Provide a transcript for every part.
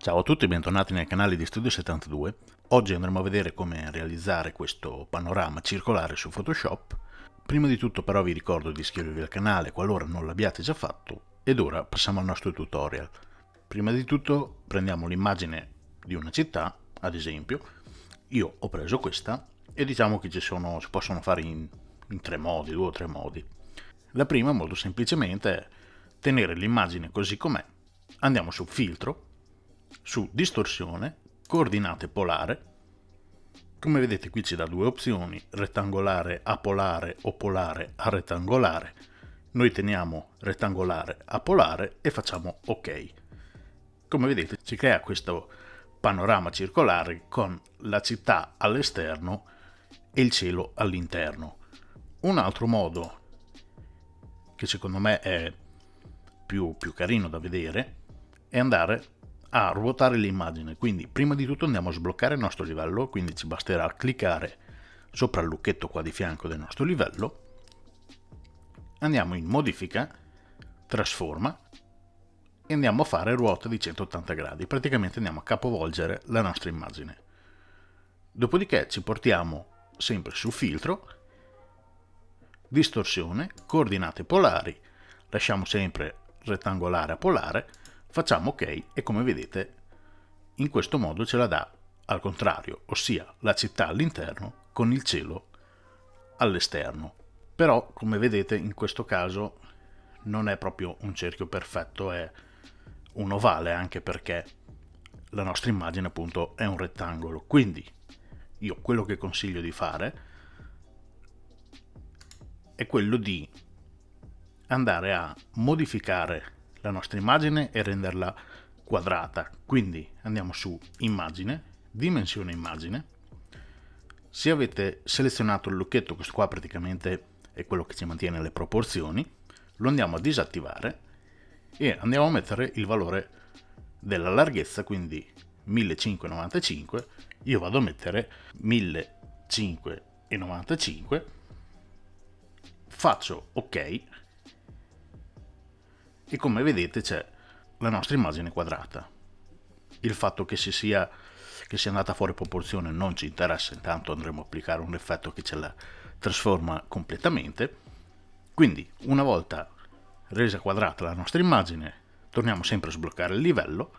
Ciao a tutti, bentornati nel canale di Studio 72. Oggi andremo a vedere come realizzare questo panorama circolare su Photoshop. Prima di tutto però vi ricordo di iscrivervi al canale qualora non l'abbiate già fatto ed ora passiamo al nostro tutorial. Prima di tutto prendiamo l'immagine di una città, ad esempio. Io ho preso questa e diciamo che si possono fare in due o tre modi. La prima, molto semplicemente, è tenere l'immagine così com'è. Andiamo su filtro, su distorsione, coordinate polare. Come vedete qui ci dà due opzioni, rettangolare a polare o polare a rettangolare. Noi teniamo rettangolare a polare e facciamo ok. Come vedete ci crea questo panorama circolare con la città all'esterno e il cielo all'interno. Un altro modo che secondo me è più carino da vedere è andare a ruotare l'immagine. Quindi prima di tutto andiamo a sbloccare il nostro livello, quindi ci basterà cliccare sopra il lucchetto qua di fianco del nostro livello, andiamo in modifica, trasforma e andiamo a fare ruota di 180 gradi, praticamente andiamo a capovolgere la nostra immagine. Dopodiché ci portiamo sempre su filtro, distorsione, coordinate polari, lasciamo sempre rettangolare a polare, facciamo ok e come vedete in questo modo ce la dà al contrario, ossia la città all'interno con il cielo all'esterno. Però come vedete in questo caso non è proprio un cerchio perfetto, è un ovale, anche perché la nostra immagine appunto è un rettangolo. Quindi io quello che consiglio di fare è quello di andare a modificare la nostra immagine e renderla quadrata. Quindi andiamo su immagine, dimensione immagine. Se avete selezionato il lucchetto, questo qua praticamente è quello che ci mantiene le proporzioni, lo andiamo a disattivare e andiamo a mettere il valore della larghezza, quindi 1595. Io vado a mettere 1595, faccio ok e come vedete c'è la nostra immagine quadrata. Il fatto che sia andata fuori proporzione non ci interessa, intanto andremo a applicare un effetto che ce la trasforma completamente. Quindi una volta resa quadrata la nostra immagine torniamo sempre a sbloccare il livello,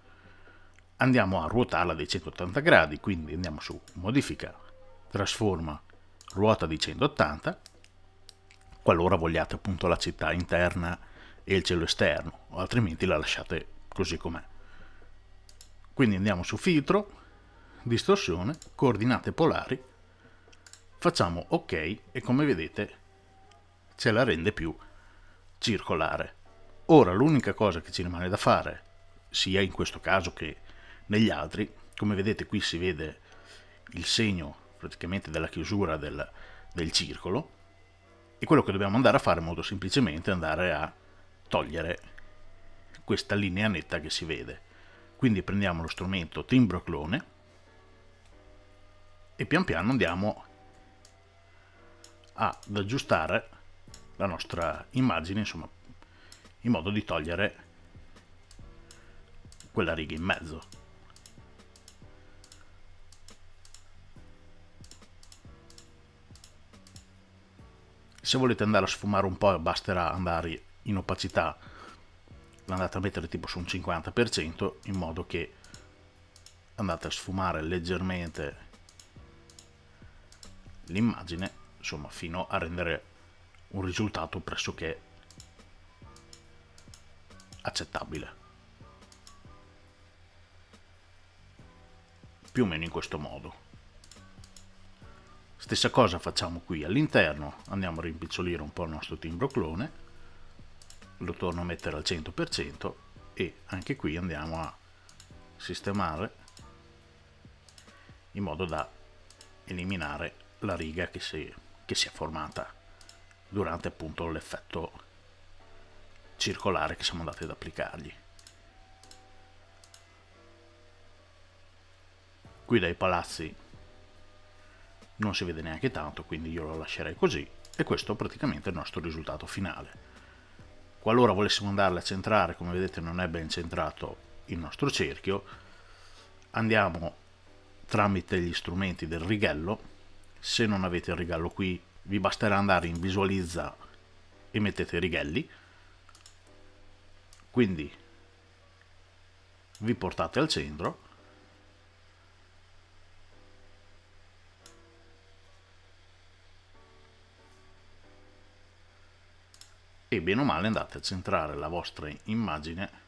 andiamo a ruotarla di 180 gradi, quindi andiamo su modifica, trasforma, ruota di 180, qualora vogliate appunto la città interna e il cielo esterno, o altrimenti la lasciate così com'è. Quindi andiamo su filtro, distorsione, coordinate polari, facciamo ok e come vedete ce la rende più circolare. Ora l'unica cosa che ci rimane da fare, sia in questo caso che negli altri, come vedete qui si vede il segno praticamente della chiusura del circolo, e quello che dobbiamo andare a fare molto semplicemente è andare a togliere questa linea netta che si vede. Quindi prendiamo lo strumento timbro clone e pian piano andiamo ad aggiustare la nostra immagine, insomma, in modo di togliere quella riga in mezzo. Se volete andare a sfumare un po' basterà andare in opacità, andate a mettere tipo su un 50%, in modo che andate a sfumare leggermente l'immagine, insomma, fino a rendere un risultato pressoché accettabile. Più o meno in questo modo. Stessa cosa facciamo qui all'interno, andiamo a rimpicciolire un po' il nostro timbro clone, lo torno a mettere al 100% e anche qui andiamo a sistemare in modo da eliminare la riga che si è formata durante appunto l'effetto circolare che siamo andati ad applicargli. Qui dai palazzi non si vede neanche tanto, quindi io lo lascerei così e questo praticamente è il nostro risultato finale. Qualora volessimo andarle a centrare, come vedete non è ben centrato il nostro cerchio, andiamo tramite gli strumenti del righello. Se non avete il righello qui, vi basterà andare in visualizza e mettete i righelli, quindi vi portate al centro e bene o male andate a centrare la vostra immagine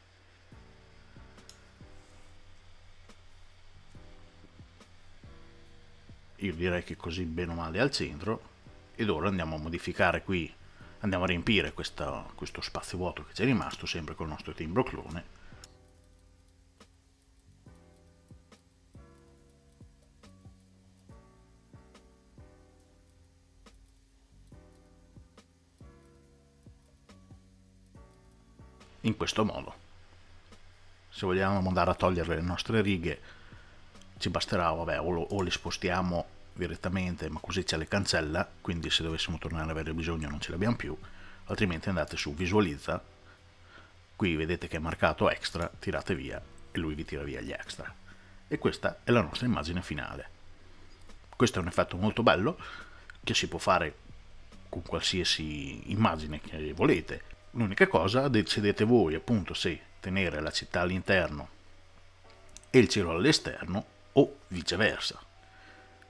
io direi che così bene o male al centro. Ed ora andiamo a modificare qui, andiamo a riempire questo spazio vuoto che c'è rimasto sempre col nostro timbro clone. In questo modo. Se vogliamo andare a togliere le nostre righe ci basterà, vabbè, o le spostiamo direttamente, ma così ce le cancella, quindi se dovessimo tornare ad avere bisogno non ce le abbiamo più, altrimenti andate su visualizza, qui vedete che è marcato extra, tirate via e lui vi tira via gli extra. E questa è la nostra immagine finale. Questo è un effetto molto bello che si può fare con qualsiasi immagine che volete. L'unica cosa, decidete voi appunto se tenere la città all'interno e il cielo all'esterno o viceversa.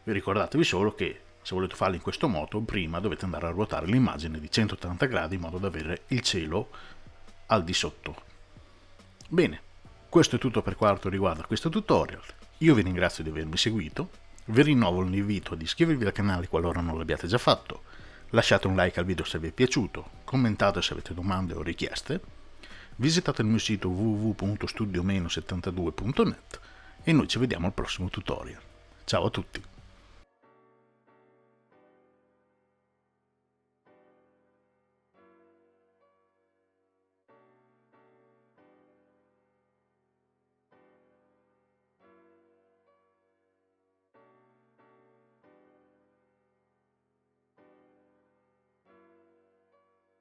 Vi ricordatevi solo che se volete farlo in questo modo, prima dovete andare a ruotare l'immagine di 180 gradi in modo da avere il cielo al di sotto. Bene, questo è tutto per quanto riguarda questo tutorial. Io vi ringrazio di avermi seguito, vi rinnovo l'invito ad iscrivervi al canale qualora non l'abbiate già fatto, lasciate un like al video se vi è piaciuto, commentate se avete domande o richieste, visitate il mio sito www.studio-72.net e noi ci vediamo al prossimo tutorial. Ciao a tutti!